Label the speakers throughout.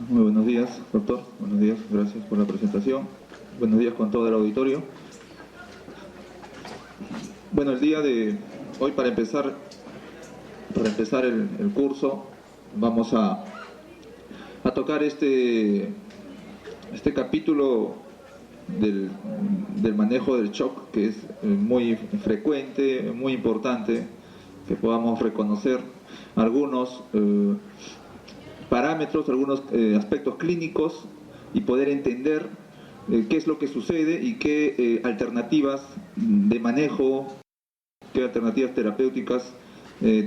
Speaker 1: Muy buenos días, doctor. Buenos días, gracias por la presentación. Buenos días con todo el auditorio. Bueno, el día de hoy, para empezar el curso, vamos a tocar este capítulo del manejo del shock, que es muy frecuente, muy importante, que podamos reconocer algunos parámetros, algunos aspectos clínicos y poder entender qué es lo que sucede y qué alternativas de manejo, qué alternativas terapéuticas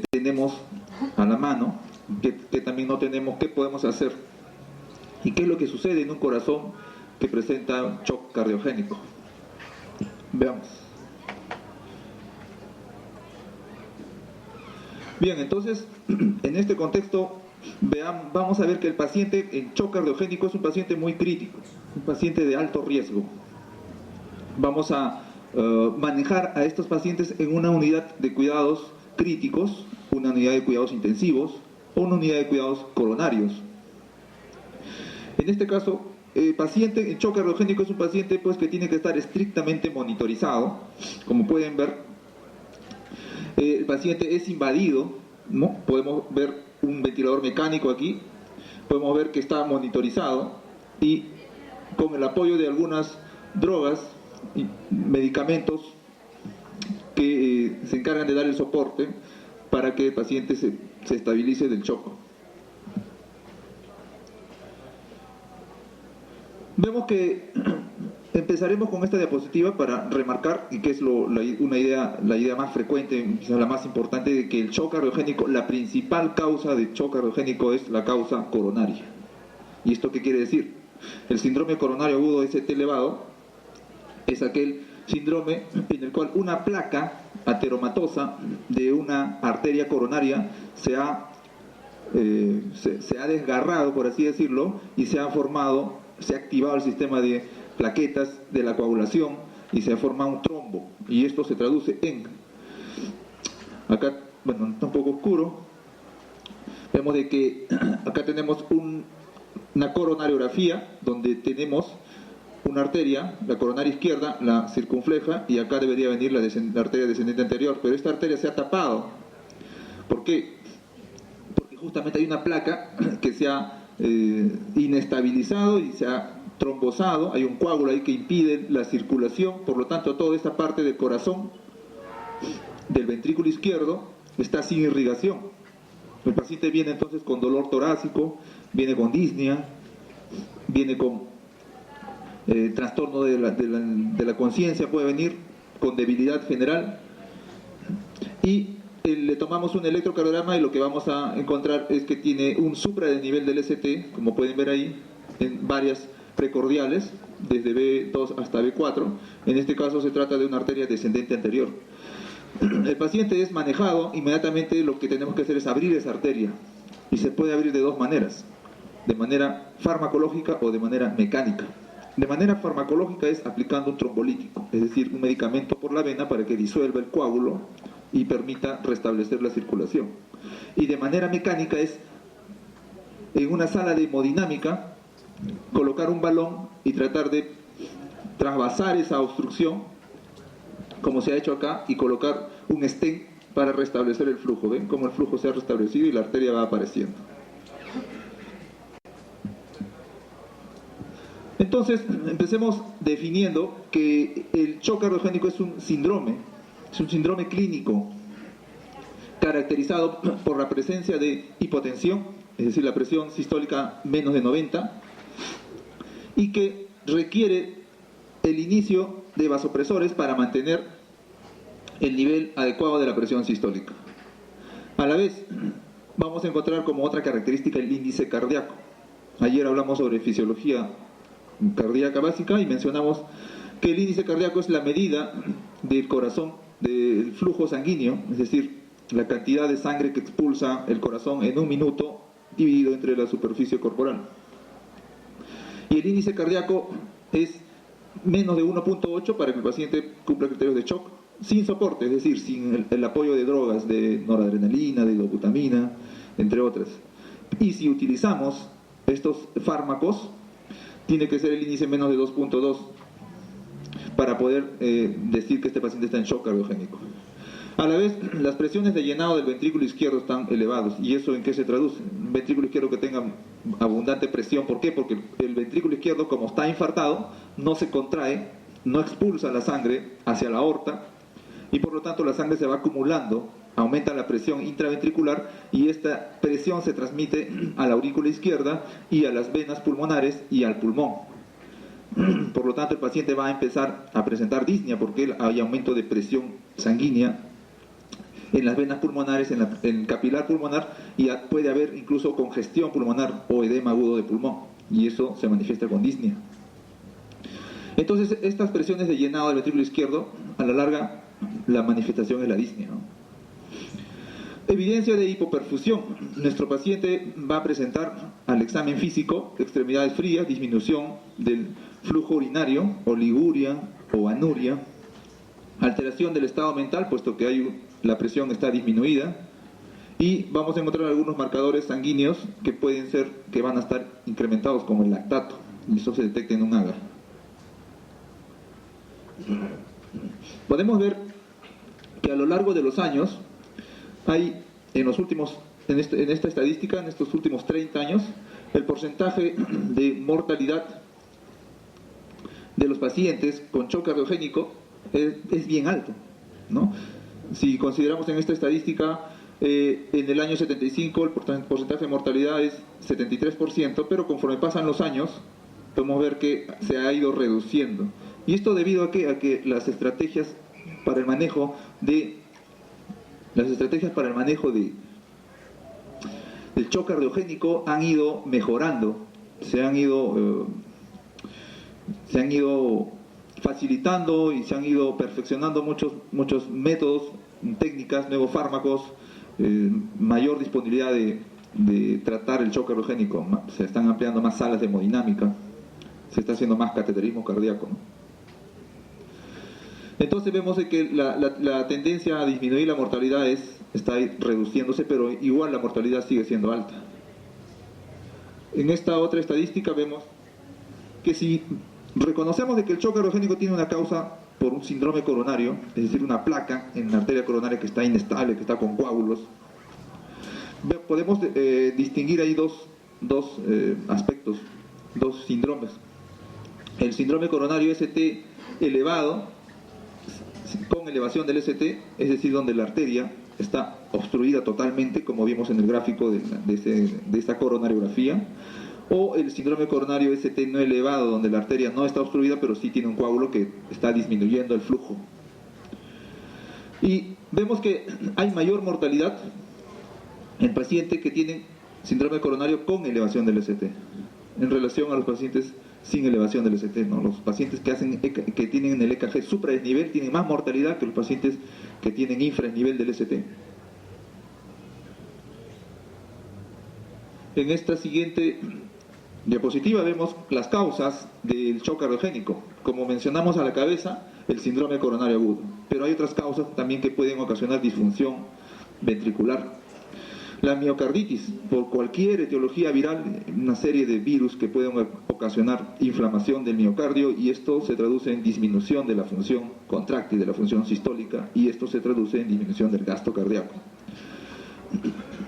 Speaker 1: tenemos a la mano, qué también no tenemos, qué podemos hacer y qué es lo que sucede en un corazón que presenta un shock cardiogénico. Veamos. Bien, entonces, en este contexto, vamos a ver que el paciente en shock cardiogénico es un paciente muy crítico, un paciente de alto riesgo. Vamos a manejar a estos pacientes en una unidad de cuidados críticos, una unidad de cuidados intensivos o una unidad de cuidados coronarios. En este caso, el paciente en shock cardiogénico es un paciente pues, que tiene que estar estrictamente monitorizado. Como pueden ver, el paciente es invadido, ¿no? Podemos ver un ventilador mecánico aquí, podemos ver que está monitorizado y con el apoyo de algunas drogas y medicamentos que se encargan de dar el soporte para que el paciente se estabilice del shock. Vemos que empezaremos con esta diapositiva para remarcar, y que es la idea más frecuente, quizás la más importante, de que el shock cardiogénico, la principal causa de shock cardiogénico es la causa coronaria. ¿Y esto qué quiere decir? El síndrome coronario agudo ST elevado es aquel síndrome en el cual una placa ateromatosa de una arteria coronaria se ha desgarrado, por así decirlo, y se ha activado el sistema de plaquetas de la coagulación y se ha formado un trombo, y esto se traduce en, acá, bueno, está un poco oscuro, vemos de que acá tenemos una coronariografía donde tenemos una arteria, la coronaria izquierda, la circunfleja, y acá debería venir la arteria descendente anterior, pero esta arteria se ha tapado. ¿Por qué? Porque justamente hay una placa que se ha inestabilizado y se ha trombosado, hay un coágulo ahí que impide la circulación, por lo tanto toda esta parte del corazón, del ventrículo izquierdo, está sin irrigación. El paciente viene entonces con dolor torácico, viene con disnea, viene con trastorno de la conciencia, puede venir con debilidad general, y le tomamos un electrocardiograma y lo que vamos a encontrar es que tiene un supradesnivel del ST, como pueden ver ahí, en varias precordiales, desde B2 hasta B4. En este caso se trata de una arteria descendente anterior. El paciente es manejado, inmediatamente lo que tenemos que hacer es abrir esa arteria, y se puede abrir de dos maneras, de manera farmacológica o de manera mecánica. De manera farmacológica es aplicando un trombolítico, es decir, un medicamento por la vena para que disuelva el coágulo y permita restablecer la circulación. Y de manera mecánica es, en una sala de hemodinámica, colocar un balón y tratar de trasvasar esa obstrucción, como se ha hecho acá, y colocar un stent para restablecer el flujo. ¿Ven cómo el flujo se ha restablecido y la arteria va apareciendo? Entonces, empecemos definiendo que el shock cardiogénico es un síndrome clínico caracterizado por la presencia de hipotensión, es decir, la presión sistólica menos de 90, y que requiere el inicio de vasopresores para mantener el nivel adecuado de la presión sistólica. A la vez, vamos a encontrar como otra característica el índice cardíaco. Ayer hablamos sobre fisiología cardíaca básica y mencionamos que el índice cardíaco es la medida del corazón, del flujo sanguíneo, es decir, la cantidad de sangre que expulsa el corazón en un minuto dividido entre la superficie corporal. Y el índice cardíaco es menos de 1.8 para que el paciente cumpla criterios de shock, sin soporte, es decir, sin el apoyo de drogas, de noradrenalina, de dobutamina, entre otras. Y si utilizamos estos fármacos, tiene que ser el índice menos de 2.2 para poder decir que este paciente está en shock cardiogénico. A la vez, las presiones de llenado del ventrículo izquierdo están elevados. ¿Y eso en qué se traduce? Un ventrículo izquierdo que tenga abundante presión. ¿Por qué? Porque el ventrículo izquierdo, como está infartado, no se contrae, no expulsa la sangre hacia la aorta, y por lo tanto la sangre se va acumulando, aumenta la presión intraventricular, y esta presión se transmite a la aurícula izquierda y a las venas pulmonares y al pulmón. Por lo tanto, el paciente va a empezar a presentar disnea porque hay aumento de presión sanguínea en las venas pulmonares, en el capilar pulmonar, y puede haber incluso congestión pulmonar o edema agudo de pulmón, y eso se manifiesta con disnea. Entonces, estas presiones de llenado del ventrículo izquierdo, a la larga, la manifestación es la disnea, ¿no? Evidencia de hipoperfusión. Nuestro paciente va a presentar al examen físico extremidades frías, disminución del flujo urinario, oliguria o anuria, alteración del estado mental, puesto que la presión está disminuida, y vamos a encontrar algunos marcadores sanguíneos que van a estar incrementados, como el lactato, y eso se detecta en un agar. Podemos ver que a lo largo de los años hay en esta estadística, en estos últimos 30 años, el porcentaje de mortalidad de los pacientes con shock cardiogénico es bien alto, ¿no? Si consideramos en esta estadística, en el año 75 el porcentaje de mortalidad es 73%, pero conforme pasan los años podemos ver que se ha ido reduciendo. ¿Y esto debido a qué? A que las estrategias para el manejo del shock cardiogénico han ido mejorando, se han ido facilitando y se han ido perfeccionando muchos métodos, técnicas, nuevos fármacos, mayor disponibilidad de tratar el shock cardiogénico. Se están ampliando más salas de hemodinámica, se está haciendo más cateterismo cardíaco, ¿no? Entonces vemos que la tendencia a disminuir la mortalidad está reduciéndose, pero igual la mortalidad sigue siendo alta. En esta otra estadística vemos que si reconocemos de que el shock cardiogénico tiene una causa por un síndrome coronario, es decir, una placa en la arteria coronaria que está inestable, que está con coágulos, podemos distinguir ahí dos aspectos, dos síndromes. El síndrome coronario ST elevado, con elevación del ST, es decir, donde la arteria está obstruida totalmente, como vimos en el gráfico de esta coronariografía, o el síndrome coronario ST no elevado, donde la arteria no está obstruida, pero sí tiene un coágulo que está disminuyendo el flujo. Y vemos que hay mayor mortalidad en pacientes que tienen síndrome coronario con elevación del ST, en relación a los pacientes sin elevación del ST, ¿no? Los pacientes que tienen el EKG supradesnivel tienen más mortalidad que los pacientes que tienen infradesnivel del ST. En esta siguiente diapositiva vemos las causas del shock cardiogénico. Como mencionamos a la cabeza, el síndrome coronario agudo, pero hay otras causas también que pueden ocasionar disfunción ventricular. La miocarditis, por cualquier etiología viral, una serie de virus que pueden ocasionar inflamación del miocardio, y esto se traduce en disminución de la función contráctil, de la función sistólica, y esto se traduce en disminución del gasto cardíaco.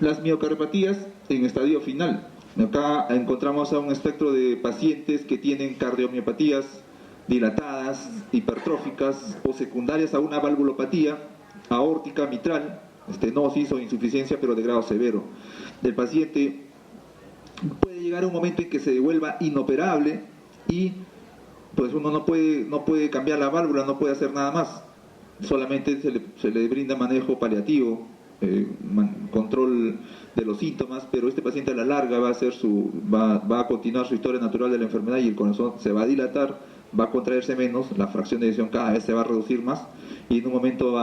Speaker 1: Las miocardiopatías en estadio final. Acá encontramos a un espectro de pacientes que tienen cardiomiopatías dilatadas, hipertróficas o secundarias a una valvulopatía aórtica mitral, estenosis o insuficiencia, pero de grado severo. El paciente puede llegar a un momento en que se vuelva inoperable y pues uno no puede cambiar la válvula, no puede hacer nada más, solamente se le brinda manejo paliativo, control de los síntomas, pero este paciente a la larga va a continuar su historia natural de la enfermedad y el corazón se va a dilatar, va a contraerse menos, la fracción de eyección cada vez se va a reducir más, y en un momento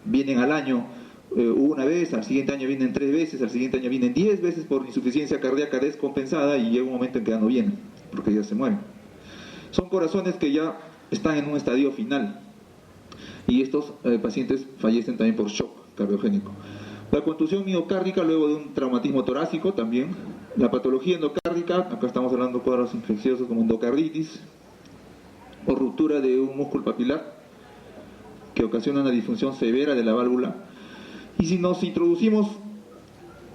Speaker 1: vienen al año una vez, al siguiente año vienen 3 veces, al siguiente año vienen 10 veces por insuficiencia cardíaca descompensada, y llega un momento en que ya no vienen, porque ya se mueren. Son corazones que ya están en un estadio final, y estos pacientes fallecen también por shock cardiogénico. La contusión miocárdica luego de un traumatismo torácico también, la patología endocárdica pericárdica, acá estamos hablando de cuadros infecciosos como endocarditis, o ruptura de un músculo papilar, que ocasiona una disfunción severa de la válvula. Y si nos introducimos,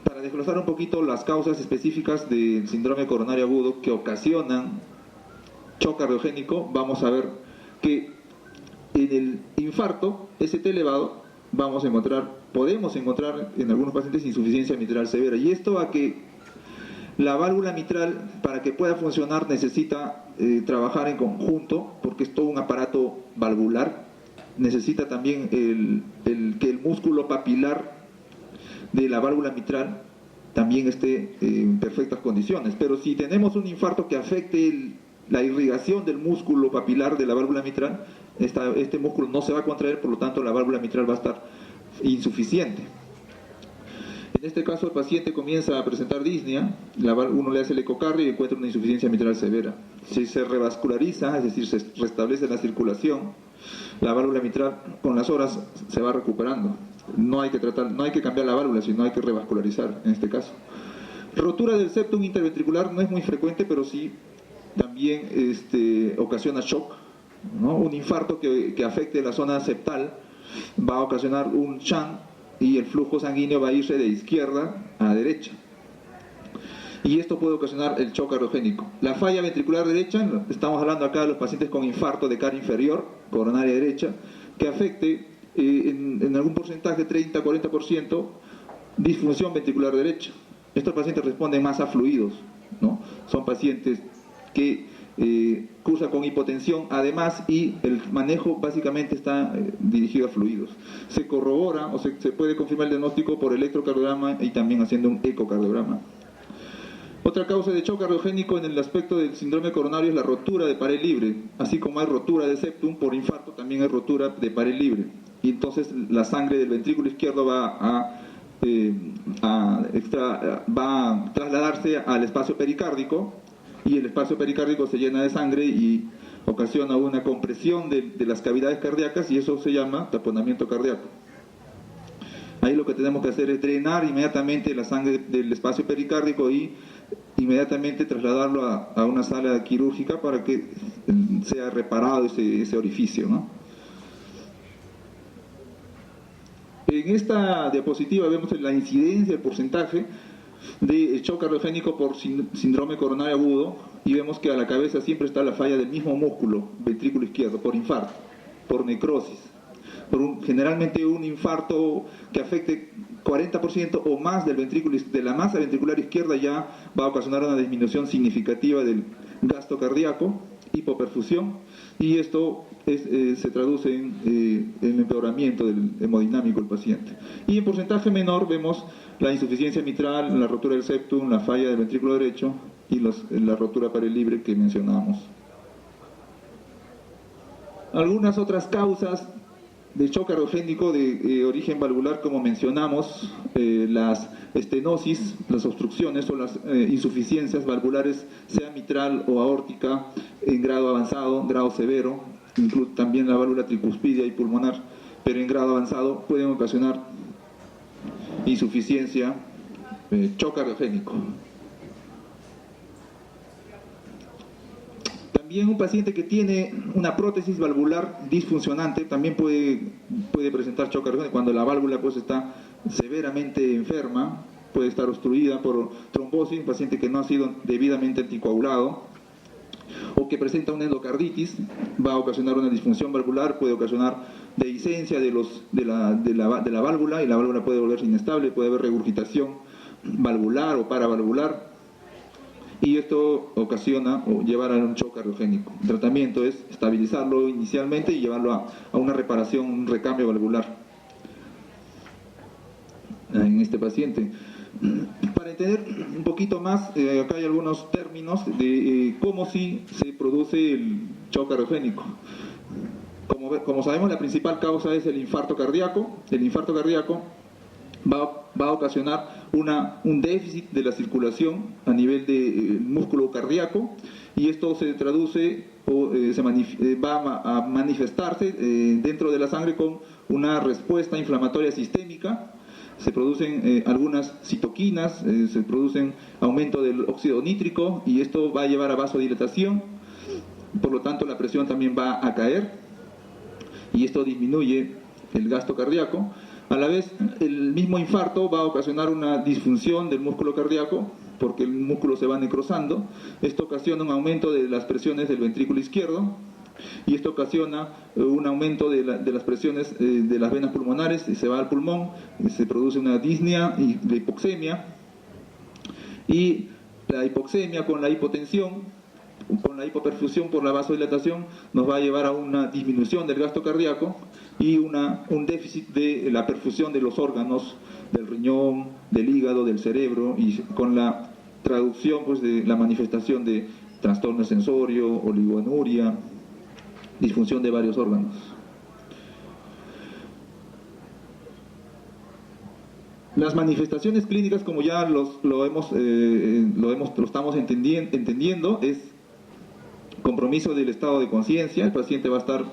Speaker 1: para desglosar un poquito las causas específicas del síndrome coronario agudo que ocasionan shock cardiogénico, vamos a ver que en el infarto ST elevado podemos encontrar en algunos pacientes insuficiencia mitral severa. Y esto a que la válvula mitral, para que pueda funcionar, necesita trabajar en conjunto, porque es todo un aparato valvular. Necesita también que el músculo papilar de la válvula mitral también esté en perfectas condiciones. Pero si tenemos un infarto que afecte la irrigación del músculo papilar de la válvula mitral, este músculo no se va a contraer, por lo tanto la válvula mitral va a estar insuficiente. En este caso el paciente comienza a presentar disnea, uno le hace el ecocardio y encuentra una insuficiencia mitral severa. Si se revasculariza, es decir, se restablece la circulación, la válvula mitral con las horas se va recuperando. No hay que cambiar la válvula, sino hay que revascularizar en este caso. Rotura del septum interventricular no es muy frecuente, pero sí también ocasiona shock, ¿no? Un infarto que afecte la zona septal va a ocasionar un shunt y el flujo sanguíneo va a irse de izquierda a derecha. Y esto puede ocasionar el shock cardiogénico. La falla ventricular derecha, estamos hablando acá de los pacientes con infarto de cara inferior, coronaria derecha, que afecte en algún porcentaje, 30-40%, disfunción ventricular derecha. Estos pacientes responden más a fluidos, ¿no? Son pacientes que cursan con hipotensión además, y el manejo básicamente está dirigido a fluidos. Se corrobora o se puede confirmar el diagnóstico por electrocardiograma y también haciendo un ecocardiograma. Otra causa de shock cardiogénico en el aspecto del síndrome coronario es la rotura de pared libre. Así como hay rotura de septum por infarto, también hay rotura de pared libre. Y entonces la sangre del ventrículo izquierdo va a trasladarse al espacio pericárdico, y el espacio pericárdico se llena de sangre y ocasiona una compresión de las cavidades cardíacas, y eso se llama taponamiento cardíaco. Ahí lo que tenemos que hacer es drenar inmediatamente la sangre del espacio pericárdico y inmediatamente trasladarlo a una sala quirúrgica para que sea reparado ese orificio, ¿no? En esta diapositiva vemos la incidencia, el porcentaje de shock cardiogénico por síndrome coronario agudo, y vemos que a la cabeza siempre está la falla del mismo músculo, ventrículo izquierdo, por infarto, por necrosis, generalmente un infarto que afecte 40% o más de la masa ventricular izquierda ya va a ocasionar una disminución significativa del gasto cardíaco, hipoperfusión, y esto se traduce en empeoramiento del hemodinámico del paciente. Y en porcentaje menor vemos la insuficiencia mitral, la rotura del septum, la falla del ventrículo derecho y la rotura pared libre que mencionamos. Algunas otras causas de shock cardiogénico de origen valvular, como mencionamos, las estenosis, las obstrucciones o las insuficiencias valvulares, sea mitral o aórtica, en grado avanzado, grado severo, también la válvula tricuspidia y pulmonar, pero en grado avanzado pueden ocasionar insuficiencia, shock cardiogénico. También un paciente que tiene una prótesis valvular disfuncionante también puede presentar shock cardiogénico cuando la válvula pues está severamente enferma, puede estar obstruida por trombosis, un paciente que no ha sido debidamente anticoagulado, o que presenta una endocarditis, va a ocasionar una disfunción valvular, puede ocasionar dehiscencia de la válvula, y la válvula puede volverse inestable, puede haber regurgitación valvular o paravalvular, y esto ocasiona o llevar a un shock cardiogénico. El tratamiento es estabilizarlo inicialmente y llevarlo a una reparación, un recambio valvular en este paciente. Para entender un poquito más, acá hay algunos términos de cómo sí se produce el shock cardiogénico. Como sabemos, la principal causa es el infarto cardíaco. El infarto cardíaco va a ocasionar un déficit de la circulación a nivel del músculo cardíaco, y esto se traduce o va a manifestarse dentro de la sangre con una respuesta inflamatoria sistémica, se producen algunas citoquinas, se producen aumento del óxido nítrico y esto va a llevar a vasodilatación, por lo tanto la presión también va a caer y esto disminuye el gasto cardíaco. A la vez, el mismo infarto va a ocasionar una disfunción del músculo cardíaco porque el músculo se va necrosando. Esto ocasiona un aumento de las presiones del ventrículo izquierdo y esto ocasiona un aumento de las presiones de las venas pulmonares, se va al pulmón, se produce una disnea y de hipoxemia, y la hipoxemia con la hipotensión, con la hipoperfusión por la vasodilatación, nos va a llevar a una disminución del gasto cardíaco y un déficit de la perfusión de los órganos, del riñón, del hígado, del cerebro, y con la traducción pues, de la manifestación de trastorno sensorio, oligoanuria, disfunción de varios órganos. Las manifestaciones clínicas, como ya lo estamos entendiendo, es compromiso del estado de conciencia. El paciente va a estar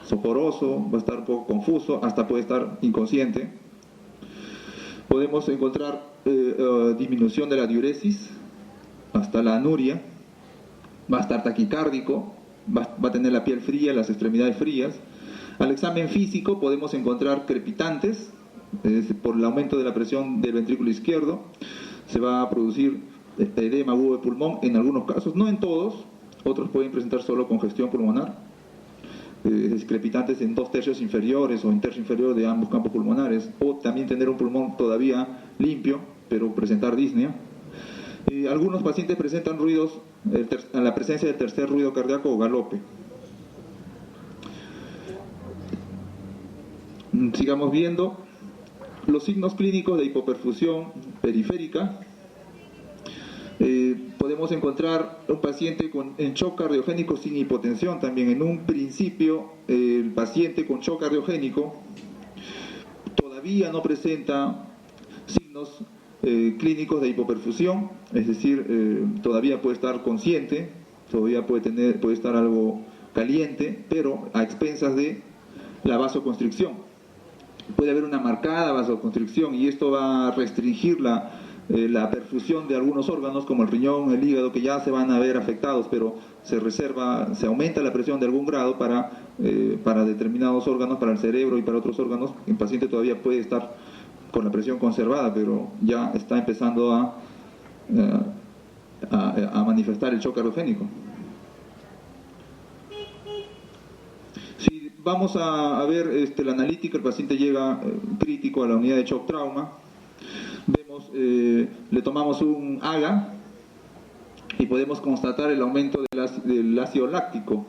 Speaker 1: soporoso, va a estar un poco confuso, hasta puede estar inconsciente. Podemos encontrar disminución de la diuresis, hasta la anuria, va a estar taquicárdico, va a tener la piel fría, las extremidades frías. Al examen físico podemos encontrar crepitantes, por el aumento de la presión del ventrículo izquierdo, se va a producir edema agudo de pulmón en algunos casos, no en todos, otros pueden presentar solo congestión pulmonar, crepitantes en 2/3 inferiores o en tercio inferior de ambos campos pulmonares, o también tener un pulmón todavía limpio, pero presentar disnea. Algunos pacientes presentan ruidos, a la presencia del tercer ruido cardíaco o galope. Sigamos viendo los signos clínicos de hipoperfusión periférica. Podemos encontrar un paciente en shock cardiogénico sin hipotensión también. En un principio, el paciente con shock cardiogénico todavía no presenta signos clínicos de hipoperfusión, es decir, todavía puede estar consciente, todavía puede estar algo caliente, pero a expensas de la vasoconstricción. Puede haber una marcada vasoconstricción y esto va a restringir la perfusión de algunos órganos como el riñón, el hígado, que ya se van a ver afectados, pero se aumenta la presión de algún grado para determinados órganos, para el cerebro y para otros órganos. El paciente todavía puede estar con la presión conservada, pero ya está empezando a manifestar el shock cardiogénico. Si vamos a ver la analítica, el paciente llega crítico a la unidad de shock trauma, vemos, le tomamos un AGA y podemos constatar el aumento del ácido láctico.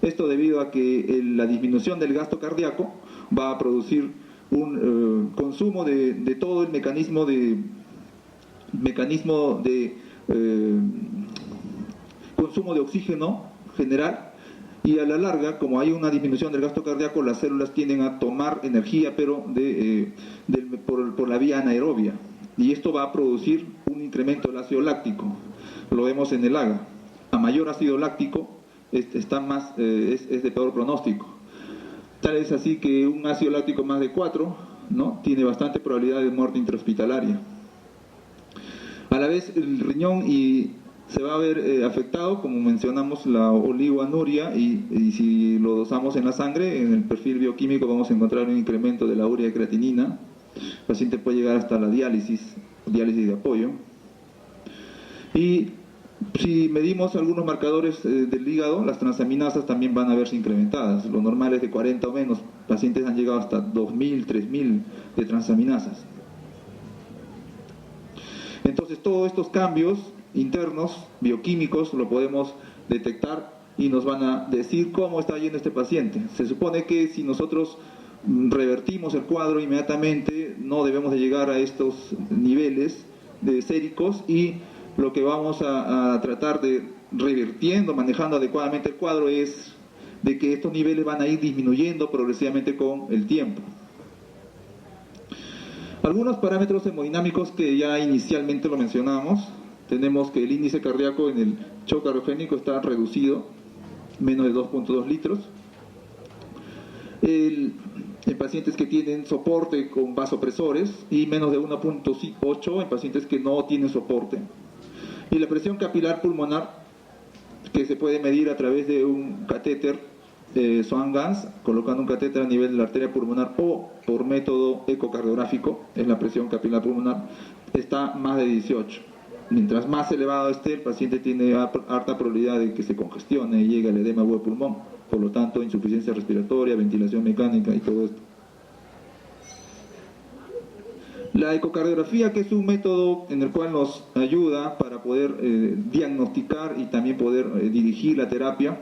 Speaker 1: Esto debido a que la disminución del gasto cardíaco va a producir un consumo de todo el mecanismo de consumo de oxígeno general, y a la larga, como hay una disminución del gasto cardíaco, las células tienden a tomar energía, pero por la vía anaerobia, y esto va a producir un incremento del ácido láctico. Lo vemos en el AGA. A mayor ácido láctico es de peor pronóstico. Tal es así que un ácido láctico más de 4, ¿no?, tiene bastante probabilidad de muerte intrahospitalaria. A la vez, el riñón se va a ver afectado, como mencionamos, la oligoanuria, y si lo dosamos en la sangre, en el perfil bioquímico vamos a encontrar un incremento de la urea de creatinina. El paciente puede llegar hasta la diálisis de apoyo. Y si medimos algunos marcadores del hígado, las transaminasas también van a verse incrementadas. Lo normal es de 40 o menos. Pacientes han llegado hasta 2.000, 3.000 de transaminasas. Entonces, todos estos cambios internos, bioquímicos, lo podemos detectar y nos van a decir cómo está yendo este paciente. Se supone que si nosotros revertimos el cuadro inmediatamente, no debemos de llegar a estos niveles de séricos, y lo que vamos a tratar de revirtiendo, manejando adecuadamente el cuadro, es de que estos niveles van a ir disminuyendo progresivamente con el tiempo. Algunos parámetros hemodinámicos que ya inicialmente lo mencionamos. Tenemos que el índice cardíaco en el shock cardiogénico está reducido, menos de 2.2 litros. El en pacientes que tienen soporte con vasopresores y menos de 1.8 en pacientes que no tienen soporte. Y la presión capilar pulmonar, que se puede medir a través de un catéter Swan-Ganz, colocando un catéter a nivel de la arteria pulmonar o por método ecocardiográfico, es la presión capilar pulmonar, está más de 18. Mientras más elevado esté, el paciente tiene harta probabilidad de que se congestione y llegue al edema agudo de pulmón. Por lo tanto, insuficiencia respiratoria, ventilación mecánica y todo esto. La ecocardiografía, que es un método en el cual nos ayuda para poder diagnosticar y también poder dirigir la terapia,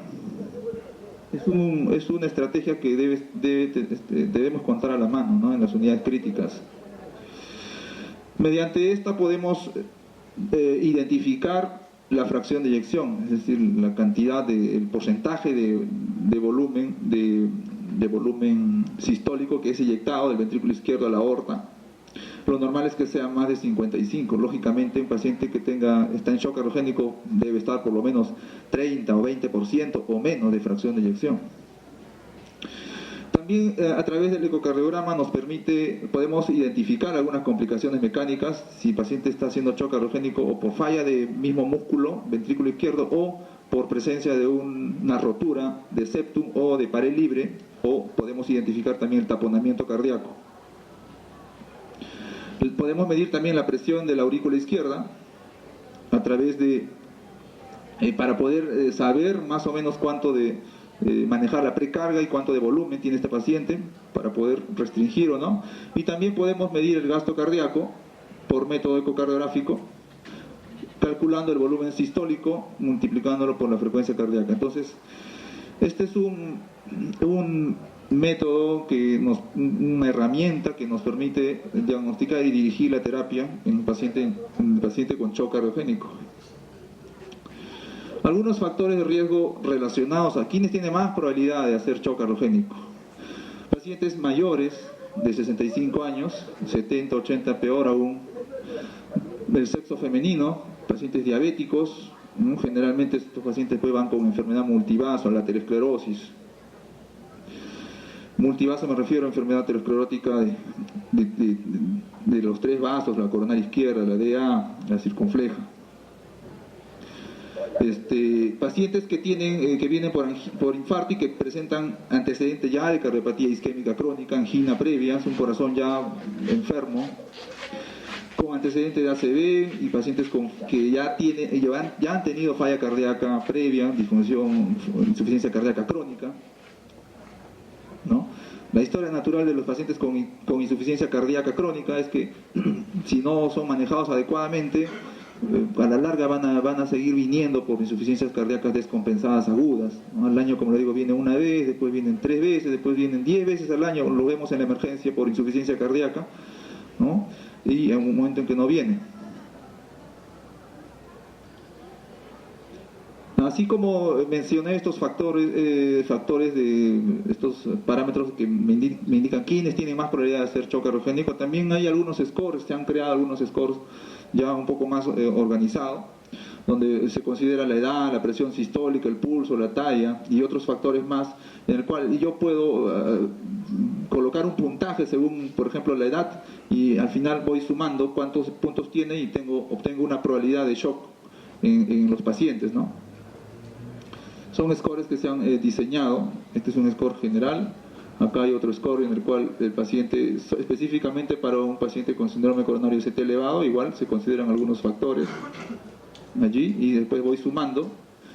Speaker 1: es una estrategia que debemos contar a la mano, ¿no?, en las unidades críticas. Mediante esta podemos identificar la fracción de eyección, es decir, la cantidad, el porcentaje de volumen sistólico que es eyectado del ventrículo izquierdo a la aorta. Lo normal es que sea más de 55. Lógicamente, un paciente que está en shock cardiogénico debe estar por lo menos 30 o 20% o menos de fracción de eyección. También a través del ecocardiograma podemos identificar algunas complicaciones mecánicas si el paciente está haciendo shock cardiogénico o por falla de mismo músculo, ventrículo izquierdo, o por presencia de una rotura de septum o de pared libre, o podemos identificar también el taponamiento cardíaco. Podemos medir también la presión de la aurícula izquierda a través para poder saber más o menos cuánto manejar la precarga y cuánto de volumen tiene este paciente para poder restringir o no. Y también podemos medir el gasto cardíaco por método ecocardiográfico, calculando el volumen sistólico, multiplicándolo por la frecuencia cardíaca. Entonces, este es un método, una herramienta que nos permite diagnosticar y dirigir la terapia en el paciente con shock cardiogénico. Algunos factores de riesgo relacionados a quienes tienen más probabilidad de hacer shock cardiogénico: pacientes mayores de 65 años, 70, 80 peor aún, del sexo femenino, pacientes diabéticos, ¿no? Generalmente estos pacientes van con enfermedad multivaso, laterosclerosis. Multivaso me refiero a enfermedad aterosclerótica de los tres vasos, la coronaria izquierda, la DA, la circunfleja. Pacientes que vienen por infarto y que presentan antecedentes ya de cardiopatía isquémica crónica, angina previa, es un corazón ya enfermo, con antecedentes de ACV, y pacientes que ya han tenido falla cardíaca previa, insuficiencia cardíaca crónica, ¿no? La historia natural de los pacientes con insuficiencia cardíaca crónica es que si no son manejados adecuadamente, a la larga van a seguir viniendo por insuficiencias cardíacas descompensadas agudas, ¿no? Al año, como le digo, viene una vez, después vienen 3 veces, después vienen 10 veces al año, lo vemos en la emergencia por insuficiencia cardíaca, ¿no? Y en un momento en que no viene. Así como mencioné estos factores de estos parámetros que me indican quiénes tienen más probabilidad de hacer shock cardiogénico, también hay algunos scores, se han creado algunos scores ya un poco más organizados, donde se considera la edad, la presión sistólica, el pulso, la talla y otros factores más, en el cual yo puedo colocar un puntaje según, por ejemplo, la edad, y al final voy sumando cuántos puntos tiene y obtengo una probabilidad de shock en los pacientes, ¿no? Son scores que se han diseñado. Este es un score general. Acá hay otro score en el cual el paciente, específicamente para un paciente con síndrome coronario ST elevado, igual se consideran algunos factores allí, y después voy sumando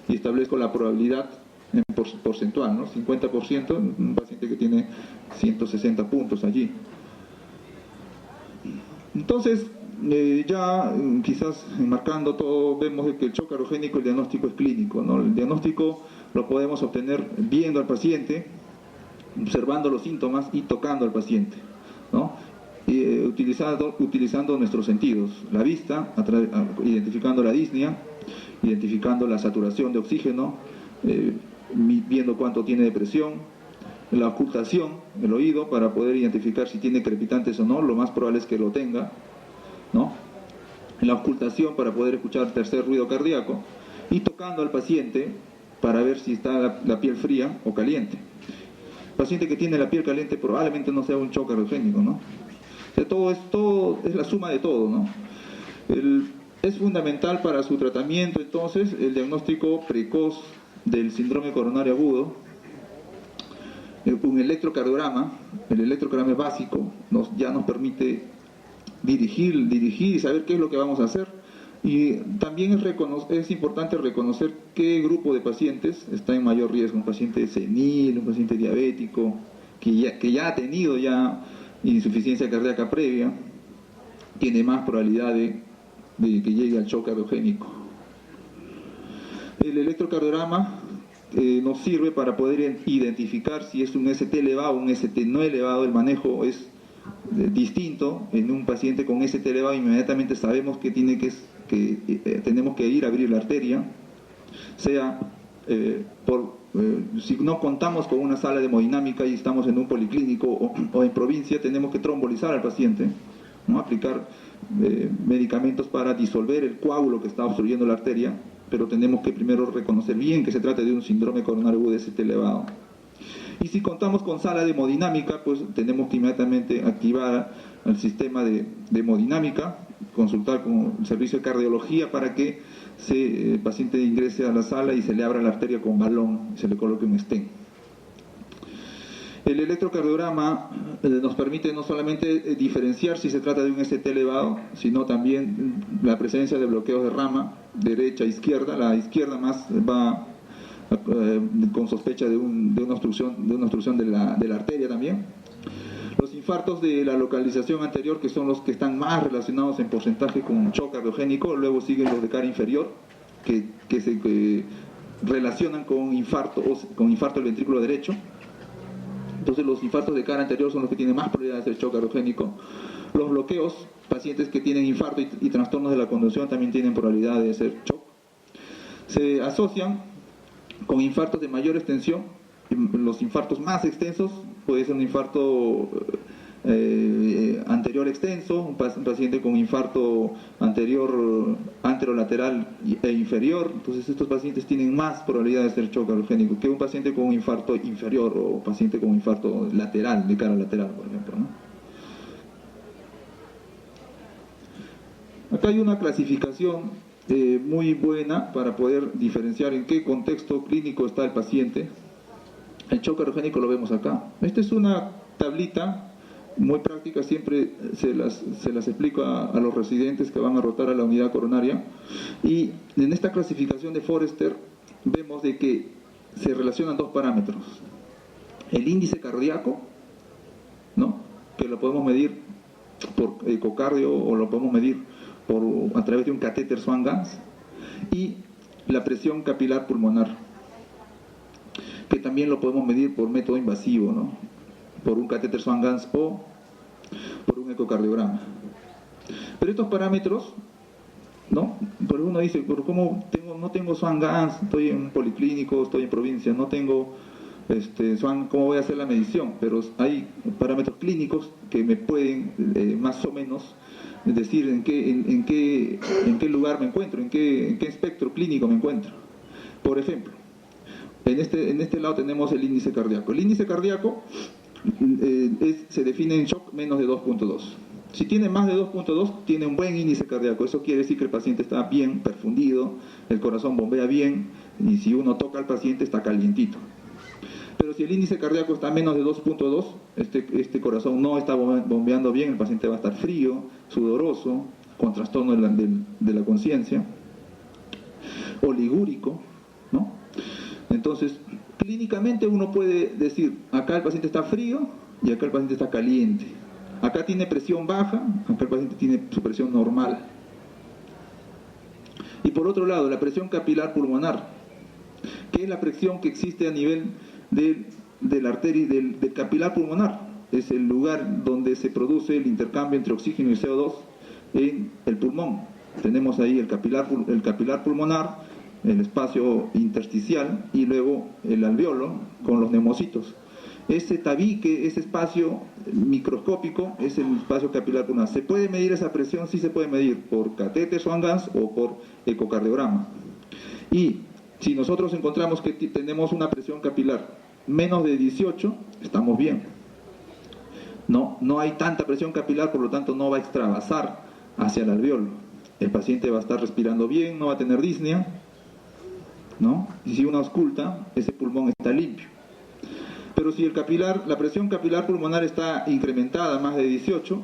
Speaker 1: y establezco la probabilidad en porcentual, ¿no? 50%, un paciente que tiene 160 puntos allí. Entonces, ya quizás enmarcando todo, vemos que el shock cardiogénico, el diagnóstico es clínico, ¿no? El diagnóstico lo podemos obtener viendo al paciente, observando los síntomas y tocando al paciente, ¿no? Y, utilizando nuestros sentidos: la vista, identificando la disnea, identificando la saturación de oxígeno, viendo cuánto tiene de presión; la ocultación, el oído, para poder identificar si tiene crepitantes o no, lo más probable es que lo tenga, ¿no? La ocultación para poder escuchar el tercer ruido cardíaco, y tocando al paciente para ver si está la piel fría o caliente. paciente que tiene la piel caliente probablemente no sea un shock cardiogénico, ¿no? O sea, todo es la suma de todo, ¿no? Es fundamental para su tratamiento, entonces, el diagnóstico precoz del síndrome coronario agudo. Un electrocardiograma, el electrocardiograma es básico, ya nos permite dirigir y saber qué es lo que vamos a hacer. Y también es importante reconocer qué grupo de pacientes está en mayor riesgo, un paciente senil, un paciente diabético, que ya ha tenido insuficiencia cardíaca previa, tiene más probabilidad de que llegue al shock cardiogénico. El electrocardiograma nos sirve para poder identificar si es un ST elevado o un ST no elevado. El manejo es distinto. En un paciente con ST elevado inmediatamente sabemos que tenemos que ir a abrir la arteria, si no contamos con una sala de hemodinámica y estamos en un policlínico o en provincia, tenemos que trombolizar al paciente, ¿no? Aplicar medicamentos para disolver el coágulo que está obstruyendo la arteria, pero tenemos que primero reconocer bien que se trata de un síndrome coronario agudo de ST elevado. Y si contamos con sala de hemodinámica, pues tenemos que inmediatamente activar el sistema de hemodinámica, consultar con el servicio de cardiología para que el paciente ingrese a la sala y se le abra la arteria con balón y se le coloque un stent. El electrocardiograma nos permite no solamente diferenciar si se trata de un ST elevado, sino también la presencia de bloqueos de rama derecha e izquierda. La izquierda más va con sospecha de una obstrucción de la arteria también. Los infartos de la localización anterior, que son los que están más relacionados en porcentaje con shock cardiogénico, luego siguen los de cara inferior, que se relacionan con infarto del ventrículo derecho. Entonces los infartos de cara anterior son los que tienen más probabilidad de ser shock cardiogénico. Los bloqueos, pacientes que tienen infarto y trastornos de la conducción también tienen probabilidad de ser shock. Se asocian con infartos de mayor extensión. Los infartos más extensos puede ser un infarto anterior extenso, un paciente con infarto anterior anterolateral e inferior. Entonces estos pacientes tienen más probabilidad de ser shock cardiogénico que un paciente con un infarto inferior o paciente con un infarto lateral, de cara lateral, por ejemplo, ¿no? Acá hay una clasificación muy buena para poder diferenciar en qué contexto clínico está el paciente. El shock cardiogénico lo vemos acá. Esta es una tablita muy práctica, siempre se las explico a los residentes que van a rotar a la unidad coronaria. Y en esta clasificación de Forrester vemos de que se relacionan dos parámetros. El índice cardíaco, ¿no?, que lo podemos medir por ecocardio o lo podemos medir a través de un catéter Swan-Ganz, y la presión capilar pulmonar, que también lo podemos medir por método invasivo, ¿no?, por un catéter Swan-Ganz o por un ecocardiograma. Pero estos parámetros, ¿no?, por uno dice, ¿cómo no tengo Swan-Ganz? Estoy en un policlínico, estoy en provincia, no tengo Swan, ¿cómo voy a hacer la medición? Pero hay parámetros clínicos que me pueden más o menos decir en qué lugar me encuentro, en qué espectro clínico me encuentro. Por ejemplo, en este lado tenemos el índice cardíaco. El índice cardíaco se define en shock menos de 2.2. Si tiene más de 2.2, tiene un buen índice cardíaco. Eso quiere decir que el paciente está bien perfundido, el corazón bombea bien, y si uno toca al paciente está calientito. Pero si el índice cardíaco está a menos de 2.2, este corazón no está bombeando bien, el paciente va a estar frío, sudoroso, con trastorno de la conciencia, oligúrico, ¿no? Entonces, clínicamente uno puede decir, acá el paciente está frío y acá el paciente está caliente. Acá tiene presión baja, acá el paciente tiene su presión normal. Y por otro lado, la presión capilar pulmonar, que es la presión que existe a nivel de la arteria, del capilar pulmonar. Es el lugar donde se produce el intercambio entre oxígeno y CO2 en el pulmón. Tenemos ahí el capilar pulmonar, el espacio intersticial y luego el alveolo con los neumocitos. Ese tabique, ese espacio microscópico es el espacio capilar pulmonar. ¿Se puede medir esa presión? Sí se puede medir por catéter Swan-Ganz o por ecocardiograma. Y si nosotros encontramos que tenemos una presión capilar menos de 18, estamos bien. No hay tanta presión capilar, por lo tanto no va a extravasar hacia el alveolo. El paciente va a estar respirando bien, no va a tener disnea, ¿no? Y si uno ausculta, ese pulmón está limpio. Pero si la presión capilar pulmonar está incrementada, más de 18,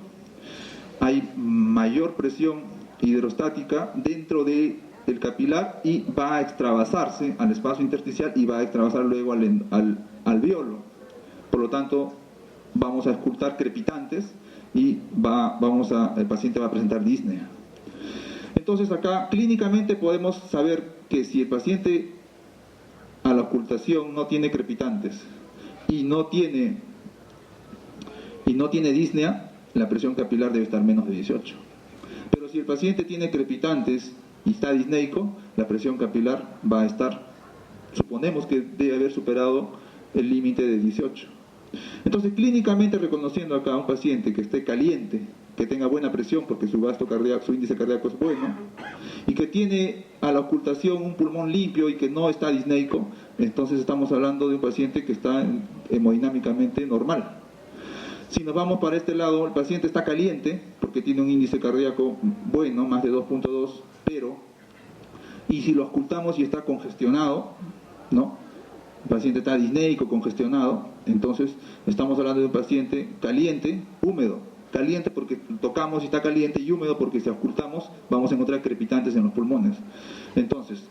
Speaker 1: hay mayor presión hidrostática dentro del capilar y va a extravasarse al espacio intersticial y va a extravasar luego al alveolo. Por lo tanto, vamos a auscultar crepitantes y el paciente va a presentar disnea. Entonces acá clínicamente podemos saber que si el paciente a la auscultación no tiene crepitantes y no tiene disnea, la presión capilar debe estar menos de 18. Pero si el paciente tiene crepitantes y está disneico, la presión capilar va a estar, suponemos que debe haber superado el límite de 18. Entonces, clínicamente reconociendo acá a un paciente que esté caliente, que tenga buena presión porque su índice cardíaco es bueno, y que tiene a la auscultación un pulmón limpio y que no está disneico, entonces estamos hablando de un paciente que está hemodinámicamente normal. Si nos vamos para este lado, el paciente está caliente porque tiene un índice cardíaco bueno, más de 2.2, y si lo auscultamos y está congestionado, ¿no? El paciente está disneico, congestionado, entonces estamos hablando de un paciente caliente, húmedo. Caliente porque tocamos y está caliente, y húmedo porque si auscultamos vamos a encontrar crepitantes en los pulmones. Entonces,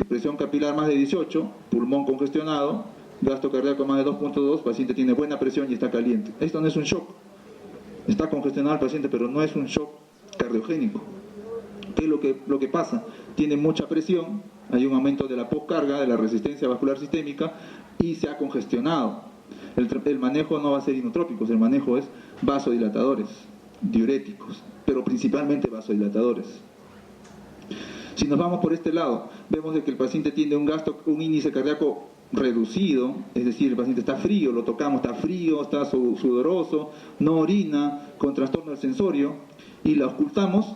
Speaker 1: presión capilar más de 18, pulmón congestionado, gasto cardíaco más de 2.2, paciente tiene buena presión y está caliente. Esto no es un shock. Está congestionado el paciente, pero no es un shock cardiogénico. ¿Qué es lo que pasa? Tiene mucha presión, hay un aumento de la postcarga, de la resistencia vascular sistémica, y se ha congestionado. El manejo no va a ser inotrópicos, el manejo es vasodilatadores, diuréticos, pero principalmente vasodilatadores. Si nos vamos por este lado, vemos de que el paciente tiene un índice cardíaco reducido, es decir, el paciente está frío, lo tocamos, está frío, está sudoroso, no orina, con trastorno del sensorio, y lo auscultamos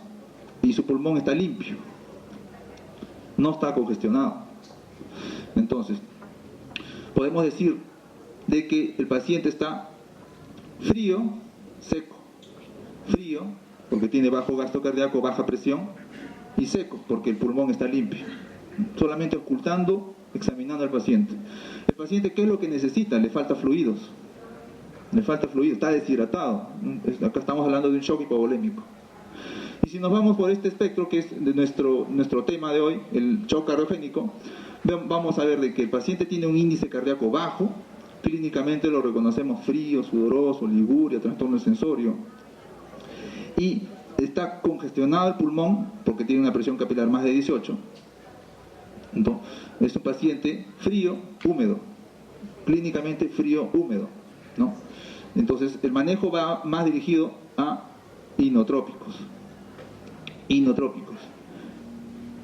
Speaker 1: y su pulmón está limpio, no está congestionado. Entonces, podemos decir de que el paciente está frío, seco, frío, porque tiene bajo gasto cardíaco, baja presión, y seco, porque el pulmón está limpio. Solamente auscultando, examinando al paciente. El paciente, ¿qué es lo que necesita? Le falta fluidos. Está deshidratado. Acá estamos hablando de un shock hipovolémico. Y si nos vamos por este espectro, que es de nuestro tema de hoy, el shock cardiogénico, vamos a ver de que el paciente tiene un índice cardíaco bajo, clínicamente lo reconocemos frío, sudoroso, liguria, trastorno del sensorio, y está congestionado el pulmón porque tiene una presión capilar más de 18. Entonces, es un paciente frío, húmedo, clínicamente frío, húmedo, ¿no? Entonces, el manejo va más dirigido a inotrópicos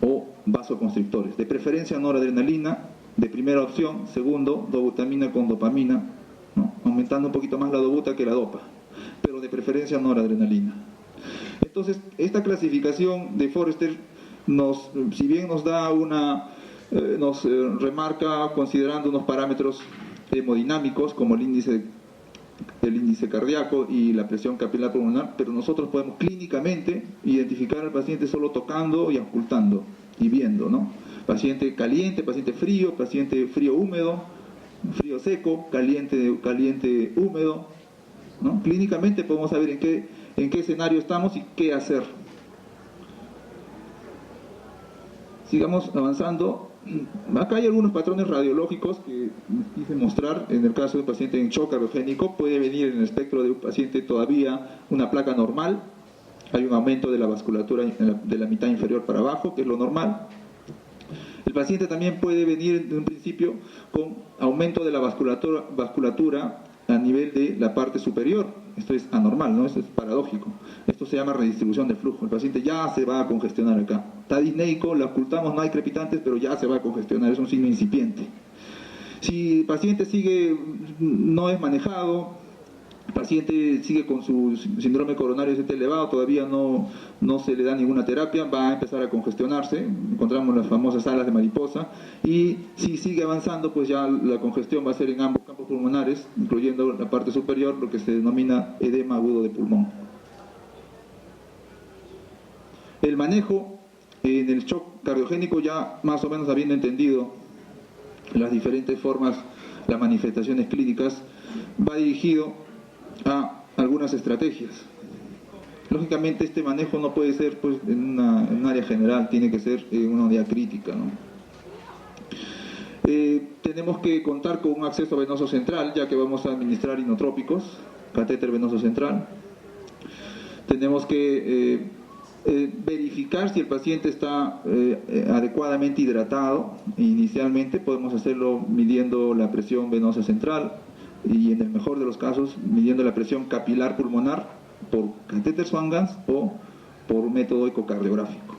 Speaker 1: o vasoconstrictores, de preferencia noradrenalina, de primera opción, segundo, dobutamina con dopamina, ¿no? Aumentando un poquito más la dobuta que la dopa, pero de preferencia noradrenalina. Entonces, esta clasificación de Forrester si bien nos da nos remarca considerando unos parámetros hemodinámicos como el índice cardíaco y la presión capilar pulmonar, pero nosotros podemos clínicamente identificar al paciente solo tocando y auscultando y viendo, ¿no? Paciente caliente, paciente frío húmedo, frío seco, caliente húmedo, ¿no? Clínicamente podemos saber en qué escenario estamos y qué hacer. Sigamos avanzando. Acá hay algunos patrones radiológicos que quise mostrar. En el caso de un paciente en shock cardiogénico, puede venir en el espectro de un paciente todavía una placa normal. Hay un aumento de la vasculatura de la mitad inferior para abajo, que es lo normal. El paciente también puede venir en un principio con aumento de la vasculatura a nivel de la parte superior. Esto es anormal, ¿no? Esto es paradójico. Esto se llama redistribución de flujo. El paciente ya se va a congestionar acá. Está disneico, lo auscultamos, no hay crepitantes, pero ya se va a congestionar, es un signo incipiente. Si el paciente no es manejado, paciente sigue con su síndrome coronario ST elevado, todavía no se le da ninguna terapia, va a empezar a congestionarse, encontramos las famosas alas de mariposa, y si sigue avanzando, pues ya la congestión va a ser en ambos campos pulmonares, incluyendo la parte superior, lo que se denomina edema agudo de pulmón. El manejo en el shock cardiogénico, ya más o menos habiendo entendido las diferentes formas, las manifestaciones clínicas, va dirigido a algunas estrategias. Lógicamente este manejo no puede ser pues en un área general, tiene que ser en una unidad crítica, ¿no? Tenemos que contar con un acceso venoso central, ya que vamos a administrar inotrópicos, catéter venoso central. Tenemos que verificar si el paciente está adecuadamente hidratado. Inicialmente podemos hacerlo midiendo la presión venosa central, y en el mejor de los casos midiendo la presión capilar pulmonar por catéter Swan-Ganz o por método ecocardiográfico.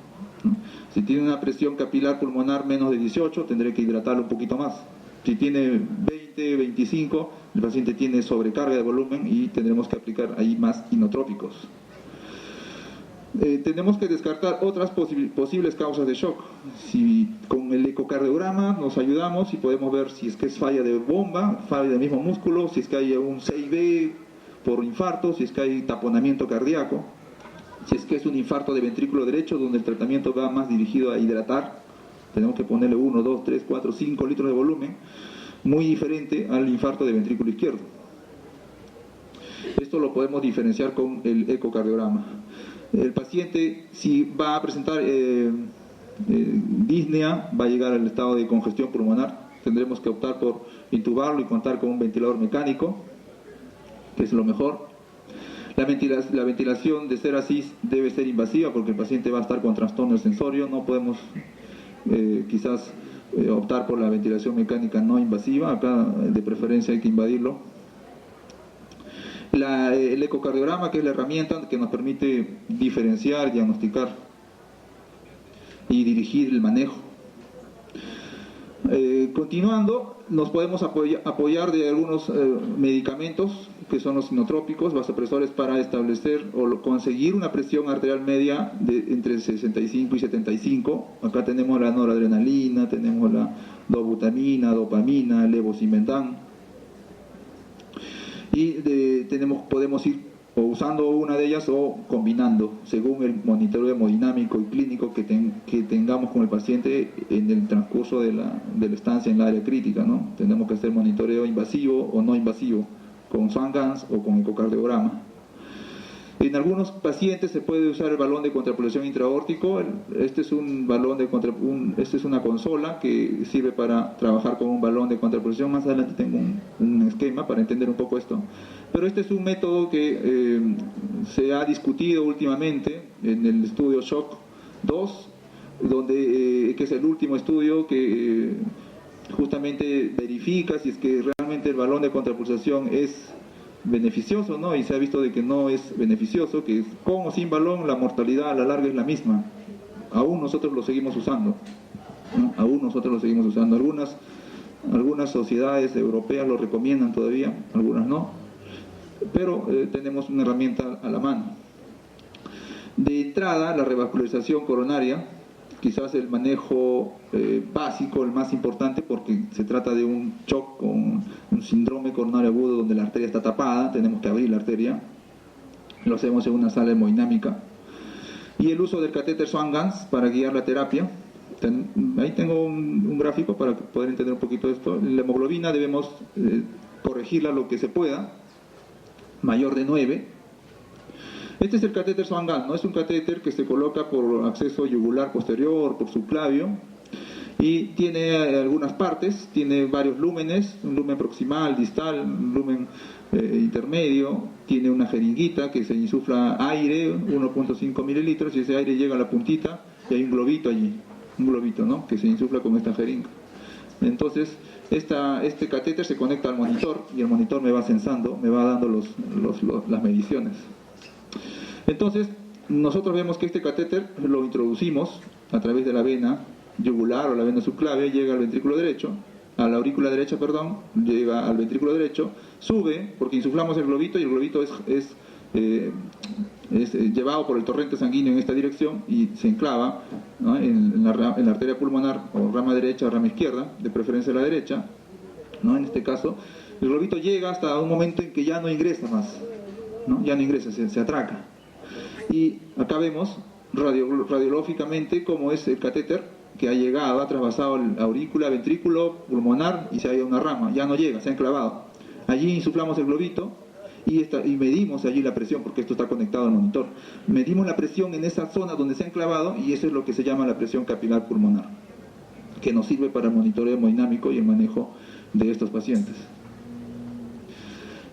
Speaker 1: Si tiene una presión capilar pulmonar menos de 18, tendré que hidratarlo un poquito más. Si tiene 20, 25, el paciente tiene sobrecarga de volumen y tendremos que aplicar ahí más inotrópicos. Tenemos que descartar otras posibles causas de shock. Si con el ecocardiograma nos ayudamos y podemos ver si es que es falla de bomba, falla del mismo músculo, si es que hay un 6B por infarto, si es que hay taponamiento cardíaco, si es que es un infarto de ventrículo derecho donde el tratamiento va más dirigido a hidratar, tenemos que ponerle 1, 2, 3, 4, 5 litros de volumen, muy diferente al infarto de ventrículo izquierdo. Esto lo podemos diferenciar con el ecocardiograma. El paciente, si va a presentar disnea, va a llegar al estado de congestión pulmonar, tendremos que optar por intubarlo y contar con un ventilador mecánico, que es lo mejor. La ventilación, de ser así, debe ser invasiva porque el paciente va a estar con trastorno del sensorio. No podemos quizás optar por la ventilación mecánica no invasiva, acá de preferencia hay que invadirlo. El ecocardiograma, que es la herramienta que nos permite diferenciar, diagnosticar y dirigir el manejo. Continuando, nos podemos apoyar de algunos medicamentos que son los inotrópicos, vasopresores, para establecer o conseguir una presión arterial media de entre 65 y 75. Acá tenemos la noradrenalina, tenemos la dobutamina, dopamina, levosimendan. Y podemos ir o usando una de ellas o combinando, según el monitoreo hemodinámico y clínico que tengamos con el paciente en el transcurso de la estancia en la área crítica, ¿no? Tenemos que hacer monitoreo invasivo o no invasivo, con Swan-Ganz o con ecocardiograma. En algunos pacientes se puede usar el balón de contrapulación intraaórtico. Este es es una consola que sirve para trabajar con un balón de contrapulación. Más adelante tengo un esquema para entender un poco esto. Pero este es un método que se ha discutido últimamente en el estudio SHOCK 2, que es el último estudio que justamente verifica si es que realmente el balón de contrapulsación es beneficioso, ¿no? Y se ha visto de que no es beneficioso, que con o sin balón la mortalidad a la larga es la misma. Aún nosotros lo seguimos usando, ¿no? Aún nosotros lo seguimos usando. Algunas sociedades europeas lo recomiendan todavía, algunas no, pero tenemos una herramienta a la mano. De entrada, la revascularización coronaria, quizás el manejo básico, el más importante, porque se trata de un shock con un síndrome coronario agudo donde la arteria está tapada, tenemos que abrir la arteria, lo hacemos en una sala hemodinámica. Y el uso del catéter Swan-Ganz para guiar la terapia. Ahí tengo un gráfico para poder entender un poquito esto. La hemoglobina debemos corregirla lo que se pueda, mayor de 9. Este es el catéter Swan-Ganz, ¿no? Es un catéter que se coloca por acceso yugular posterior, por subclavio, y tiene algunas partes, tiene varios lúmenes, un lumen proximal, distal, un lumen intermedio, tiene una jeringuita que se insufla aire, 1.5 mililitros, y ese aire llega a la puntita y hay un globito allí, un globito, ¿no?, que se insufla con esta jeringa. Entonces, este catéter se conecta al monitor y el monitor me va censando, me va dando las mediciones. Entonces, nosotros vemos que este catéter lo introducimos a través de la vena yugular o la vena subclavia, llega al ventrículo derecho, a la aurícula derecha, perdón, llega al ventrículo derecho, sube, porque insuflamos el globito y el globito es llevado por el torrente sanguíneo en esta dirección y se enclava, ¿no?, en la arteria pulmonar, o rama derecha o rama izquierda, de preferencia la derecha, ¿no? En este caso, el globito llega hasta un momento en que ya no ingresa más, ¿no? Ya no ingresa, se atraca. Y acá vemos radiológicamente cómo es el catéter que ha llegado, ha traspasado la aurícula, ventrículo, pulmonar y se ha ido a una rama, ya no llega, se ha enclavado. Allí insuflamos el globito y medimos allí la presión, porque esto está conectado al monitor. Medimos la presión en esa zona donde se ha enclavado y eso es lo que se llama la presión capilar pulmonar, que nos sirve para el monitoreo hemodinámico y el manejo de estos pacientes.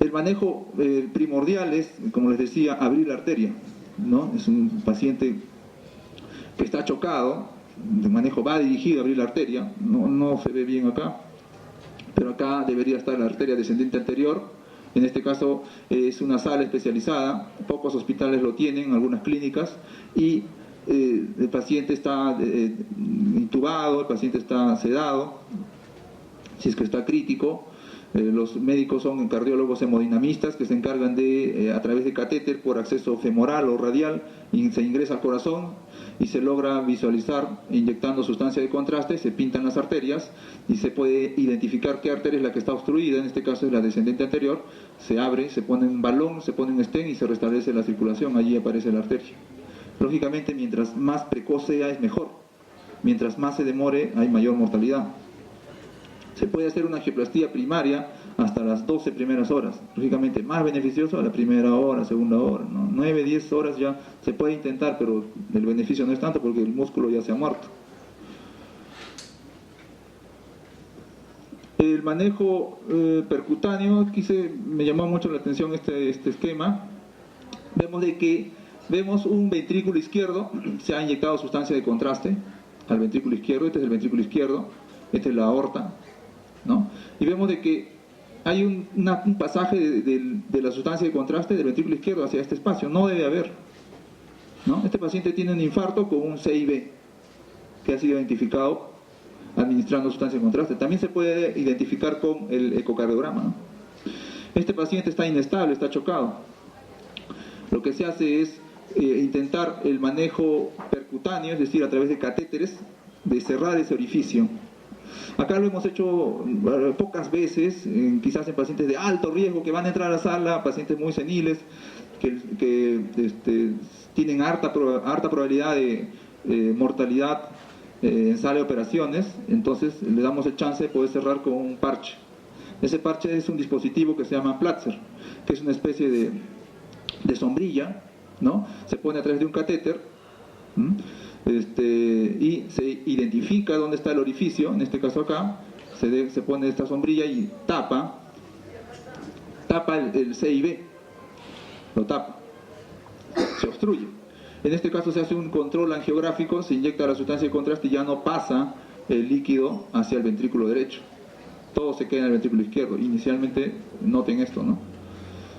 Speaker 1: El manejo primordial es, como les decía, abrir la arteria, ¿no? Es un paciente que está chocado, el manejo va dirigido a abrir la arteria, no se ve bien acá, pero acá debería estar la arteria descendente anterior. En este caso es una sala especializada, pocos hospitales lo tienen, algunas clínicas, y el paciente está intubado, el paciente está sedado, si es que está crítico. Los médicos son cardiólogos hemodinamistas que se encargan de, a través de catéter por acceso femoral o radial, y se ingresa al corazón y se logra visualizar inyectando sustancia de contraste, se pintan las arterias y se puede identificar qué arteria es la que está obstruida, en este caso es la descendente anterior, se abre, se pone un balón, se pone un stent y se restablece la circulación, allí aparece la arteria. Lógicamente, mientras más precoz sea es mejor, mientras más se demore hay mayor mortalidad. Se puede hacer una angioplastía primaria hasta las 12 primeras horas, lógicamente más beneficioso a la primera hora, segunda hora, ¿no? 9, 10 horas ya se puede intentar, pero el beneficio no es tanto porque el músculo ya se ha muerto. El manejo percutáneo, aquí me llamó mucho la atención este esquema. Vemos un ventrículo izquierdo, se ha inyectado sustancia de contraste al ventrículo izquierdo, este es el ventrículo izquierdo, esta es la aorta, ¿no? Y vemos de que hay un pasaje de la sustancia de contraste del ventrículo izquierdo hacia este espacio, no debe haber, ¿no? Este paciente tiene un infarto con un CIB que ha sido identificado administrando sustancia de contraste. También se puede identificar con el ecocardiograma, ¿no? Este paciente está inestable, está chocado. Lo que se hace es intentar el manejo percutáneo, es decir, a través de catéteres, de cerrar ese orificio. Acá lo hemos hecho pocas veces, quizás en pacientes de alto riesgo que van a entrar a la sala, pacientes muy seniles, que tienen harta probabilidad de mortalidad en sala de operaciones. Entonces le damos el chance de poder cerrar con un parche. Ese parche es un dispositivo que se llama Platzer, que es una especie de sombrilla, ¿no? Se pone a través de un catéter, y se identifica dónde está el orificio, en este caso acá, se pone esta sombrilla y tapa el CIB, lo tapa, se obstruye. En este caso se hace un control angiográfico, se inyecta la sustancia de contraste y ya no pasa el líquido hacia el ventrículo derecho, todo se queda en el ventrículo izquierdo. Inicialmente noten esto, ¿no?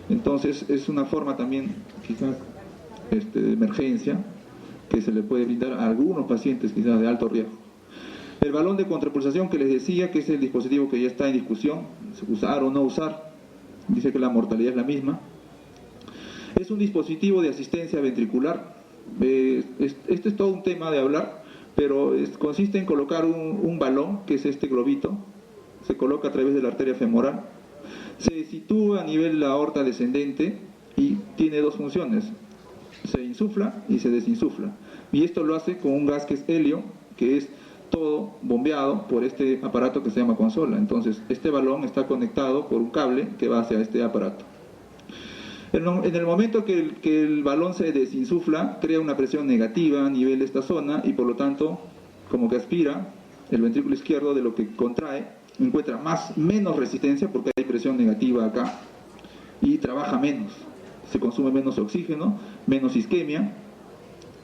Speaker 1: Entonces es una forma también quizás de emergencia que se le puede brindar a algunos pacientes quizás de alto riesgo. El balón de contrapulsación que les decía, que es el dispositivo que ya está en discusión, usar o no usar, dice que la mortalidad es la misma. Es un dispositivo de asistencia ventricular. Este es todo un tema de hablar, pero consiste en colocar un balón, que es este globito, se coloca a través de la arteria femoral, se sitúa a nivel de la aorta descendente y tiene dos funciones: se insufla y se desinsufla, y esto lo hace con un gas que es helio, que es todo bombeado por este aparato que se llama consola. Entonces este balón está conectado por un cable que va hacia este aparato. En el momento que el balón se desinsufla, crea una presión negativa a nivel de esta zona y por lo tanto, como que aspira el ventrículo izquierdo de lo que contrae, encuentra menos resistencia porque hay presión negativa acá y trabaja menos, se consume menos oxígeno, menos isquemia,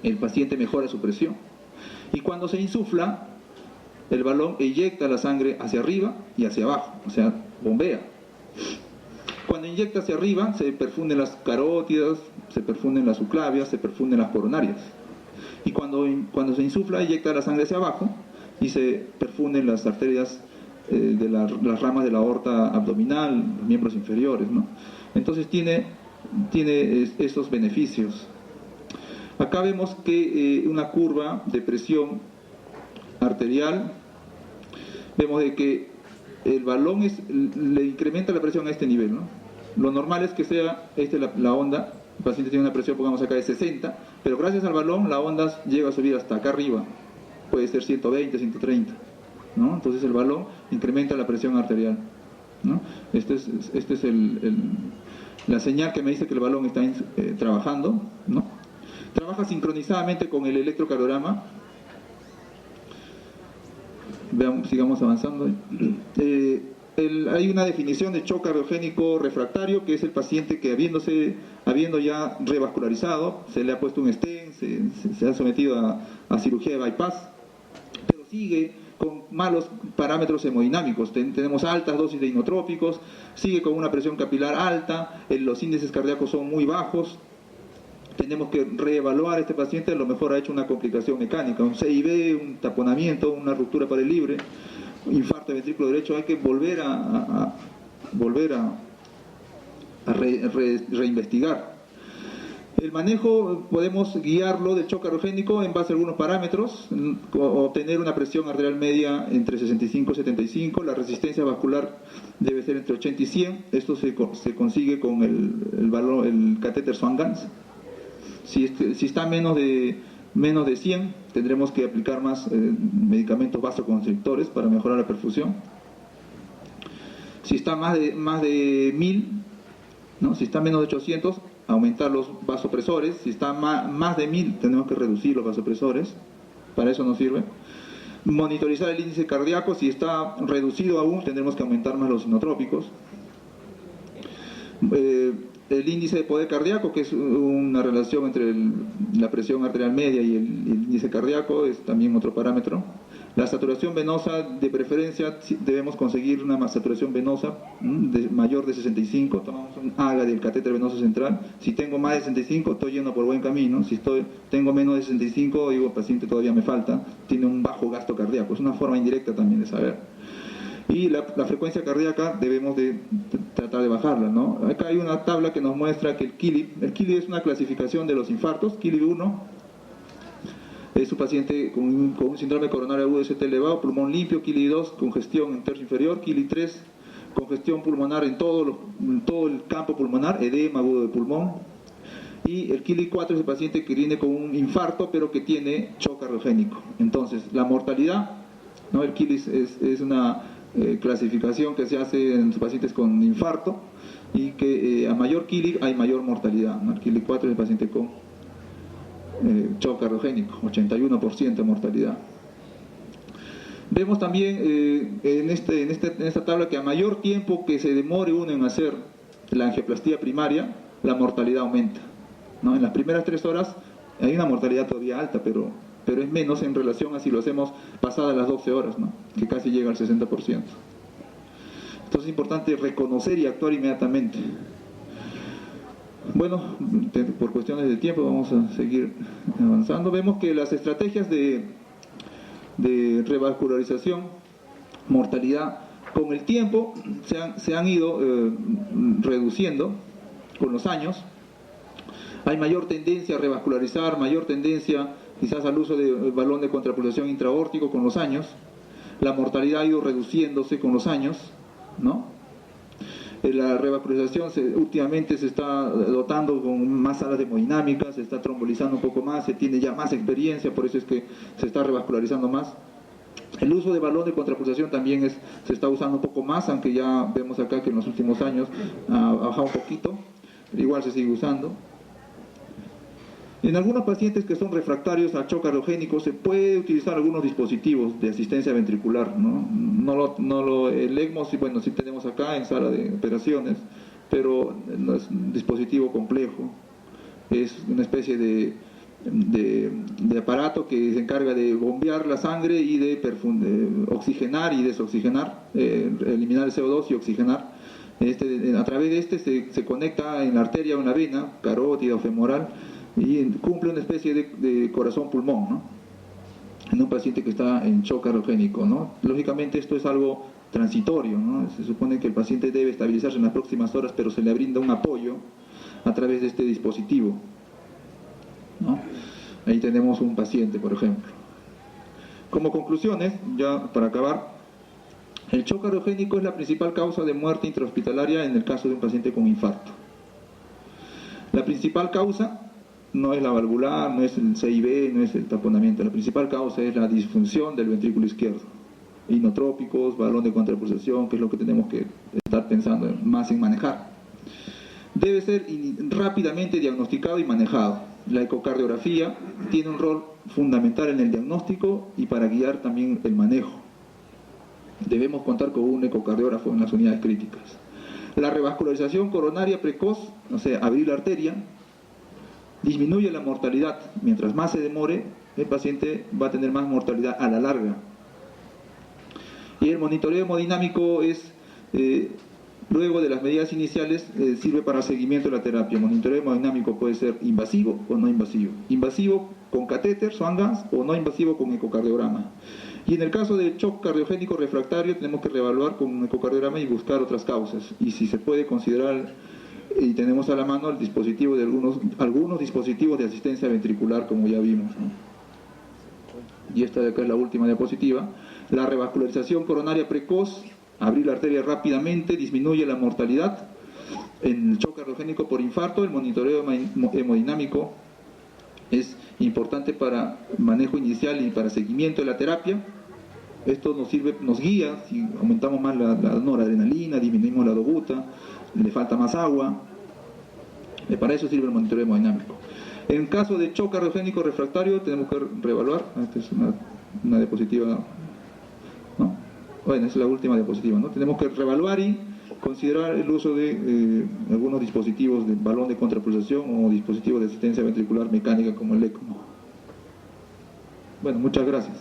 Speaker 1: el paciente mejora su presión. Y cuando se insufla, el balón eyecta la sangre hacia arriba y hacia abajo, o sea, bombea. Cuando inyecta hacia arriba, se perfunden las carótidas, se perfunden las subclavias, se perfunden las coronarias. Y cuando se insufla, eyecta la sangre hacia abajo y se perfunden las arterias de las ramas de la aorta abdominal, los miembros inferiores, ¿no? Entonces tiene esos beneficios. Acá vemos que una curva de presión arterial, vemos de que el balón le incrementa la presión a este nivel, ¿no? Lo normal es que sea la onda, el paciente tiene una presión, pongamos acá, de 60, pero gracias al balón la onda llega a subir hasta acá arriba, puede ser 120, 130, ¿no? Entonces el balón incrementa la presión arterial, ¿no? Este es la señal que me dice que el balón está trabajando, ¿no? Trabaja sincronizadamente con el electrocardiograma. Veamos, sigamos avanzando. Hay una definición de shock cardiogénico refractario, que es el paciente que habiendo ya revascularizado, se le ha puesto un stent, se ha sometido a cirugía de bypass, pero sigue con malos parámetros hemodinámicos. Tenemos altas dosis de inotrópicos, sigue con una presión capilar alta, los índices cardíacos son muy bajos. Tenemos que reevaluar a este paciente, a lo mejor ha hecho una complicación mecánica, un CIB, un taponamiento, una ruptura para el libre, infarto de ventrículo derecho. Hay que volver a reinvestigar. El manejo podemos guiarlo del shock cardiogénico en base a algunos parámetros, obtener una presión arterial media entre 65 y 75, la resistencia vascular debe ser entre 80 y 100, esto se consigue con el catéter Swan-Ganz. Si está menos de 100, tendremos que aplicar más medicamentos vasoconstrictores para mejorar la perfusión. Si está más de 1000, ¿no? Si está menos de 800, aumentar los vasopresores. Si está más de 1000, tenemos que reducir los vasopresores. Para eso nos sirve. Monitorizar el índice cardíaco. Si está reducido aún, tendremos que aumentar más los inotrópicos. El índice de poder cardíaco, que es una relación entre la presión arterial media y el índice cardíaco, es también otro parámetro. La saturación venosa, de preferencia debemos conseguir una saturación venosa mayor de 65, tomamos un AGA del catéter venoso central. Si tengo más de 65, estoy yendo por buen camino. Si tengo menos de 65, digo, el paciente todavía me falta, tiene un bajo gasto cardíaco. Es una forma indirecta también de saber. Y la frecuencia cardíaca debemos de tratar de bajarla, ¿no? Acá hay una tabla que nos muestra que el KILI es una clasificación de los infartos. KILI 1 es un paciente con un síndrome coronario agudo de ST elevado, pulmón limpio. KILI 2, congestión en tercio inferior. KILI 3, congestión pulmonar en todo el campo pulmonar, edema agudo de pulmón. Y el KILI 4 es el paciente que viene con un infarto pero que tiene shock cardiogénico. Entonces, la mortalidad, ¿no? El KILI es una clasificación que se hace en los pacientes con infarto, y que a mayor KILI hay mayor mortalidad, ¿no? El KILI 4 es el paciente con shock cardiogénico, 81% de mortalidad. Vemos también en esta tabla que a mayor tiempo que se demore uno en hacer la angioplastía primaria, la mortalidad aumenta, ¿no? En las primeras 3 horas hay una mortalidad todavía alta, pero es menos en relación a si lo hacemos pasadas las 12 horas, ¿no? Que casi llega al 60%. Entonces es importante reconocer y actuar inmediatamente. Bueno, por cuestiones de tiempo vamos a seguir avanzando. Vemos que las estrategias de revascularización, mortalidad, con el tiempo se han ido reduciendo con los años. Hay mayor tendencia a revascularizar, mayor tendencia quizás al uso de balón de contrapulsación intraórtico con los años. La mortalidad ha ido reduciéndose con los años, ¿no? La revascularización últimamente se está dotando con más salas de hemodinámica, se está trombolizando un poco más, se tiene ya más experiencia, por eso es que se está revascularizando más. El uso de balón de contrapulsación también se está usando un poco más, aunque ya vemos acá que en los últimos años ha bajado un poquito, igual se sigue usando. En algunos pacientes que son refractarios al shock cardiogénico se puede utilizar algunos dispositivos de asistencia ventricular, ¿no? El ECMO, bueno, sí tenemos acá en sala de operaciones, pero no es un dispositivo complejo. Es una especie de aparato que se encarga de bombear la sangre y de oxigenar y desoxigenar, eliminar el CO2 y oxigenar. A través de se conecta en la arteria o en la vena, carótida o femoral, y cumple una especie de corazón-pulmón, ¿no? En un paciente que está en shock cardiogénico, ¿no? Lógicamente esto es algo transitorio, ¿no? Se supone que el paciente debe estabilizarse en las próximas horas, pero se le brinda un apoyo a través de este dispositivo, ¿no? Ahí tenemos un paciente, por ejemplo. Como conclusiones, ya para acabar, el shock cardiogénico es la principal causa de muerte intrahospitalaria en el caso de un paciente con infarto. La principal causa no es la valvular, no es el CIB, no es el taponamiento. La principal causa es la disfunción del ventrículo izquierdo. Inotrópicos, balón de contrapulsación, que es lo que tenemos que estar pensando más en manejar. Debe ser rápidamente diagnosticado y manejado. La ecocardiografía tiene un rol fundamental en el diagnóstico y para guiar también el manejo. Debemos contar con un ecocardiógrafo en las unidades críticas. La revascularización coronaria precoz, o sea, abrir la arteria, disminuye la mortalidad. Mientras más se demore, el paciente va a tener más mortalidad a la larga. Y el monitoreo hemodinámico es, luego de las medidas iniciales, sirve para seguimiento de la terapia. El monitoreo hemodinámico puede ser invasivo o no invasivo. Invasivo con catéter, Swan-Ganz, o no invasivo con ecocardiograma. Y en el caso del shock cardiogénico refractario tenemos que reevaluar con un ecocardiograma y buscar otras causas. Y si se puede considerar, y tenemos a la mano el dispositivo de algunos dispositivos de asistencia ventricular, como ya vimos, ¿no? Y esta de acá es la última diapositiva. La revascularización coronaria precoz, abrir la arteria rápidamente, disminuye la mortalidad. En el shock cardiogénico por infarto, el monitoreo hemodinámico es importante para manejo inicial y para seguimiento de la terapia. Esto nos sirve, nos guía, si aumentamos más la noradrenalina, disminuimos la dobuta, le falta más agua. Para eso sirve el monitoreo hemodinámico. En caso de shock cardiogénico refractario tenemos que reevaluar. Esta es una diapositiva, ¿no? Bueno, es la última diapositiva, ¿no? Tenemos que reevaluar y considerar el uso de algunos dispositivos de balón de contrapulsación o dispositivos de asistencia ventricular mecánica como el ECMO. Bueno, muchas gracias.